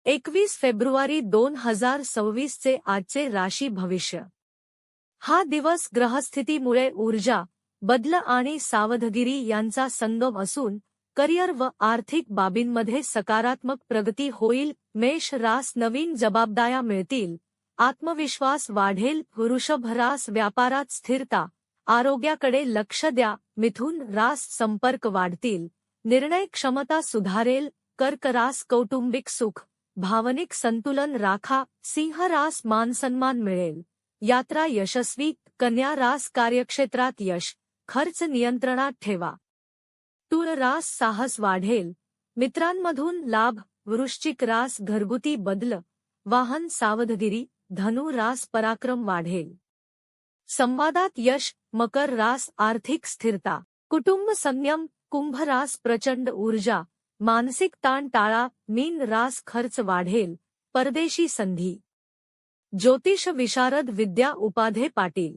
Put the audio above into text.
21 February 2026 चे आजचे राशी भविष्य। हा दिवस ग्रहस्थितीमुळे ऊर्जा, बदल आणि सावधगिरी यांचा संगम असून करिअर व आर्थिक बाबींमध्ये सकारात्मक प्रगती होईल। मेष रास नवीन जबाबदाऱ्या मिळतील, आत्मविश्वास वाढेल। वृषभ रास व्यापारात स्थिरता, आरोग्याकडे लक्ष द्या। मिथुन रास संपर्क वाढतील, निर्णय क्षमता सुधारेल। कर्क रास कौटुंबिक सुख, भावनिक संतुलन राखा। सिंह रास मानसन्मान मिळेल, यात्रा यशस्वी। कन्या रास कार्यक्षेत्रात यश, खर्च नियंत्रणात ठेवा। तुळ रास साहस वाढेल, मित्रांमधून लाभ। वृश्चिक रास घरगुती बदल, वाहन सावधगिरी। धनु रास पराक्रम वाढेल, संवादात यश। मकर रास आर्थिक स्थिरता, कुटुंब संयम। कुंभ रास प्रचंड ऊर्जा, मानसिक ताण टाळा। मीन रास खर्च वाढेल, परदेशी संधी। ज्योतिष विशारद विद्या उपाध्ये पाटील।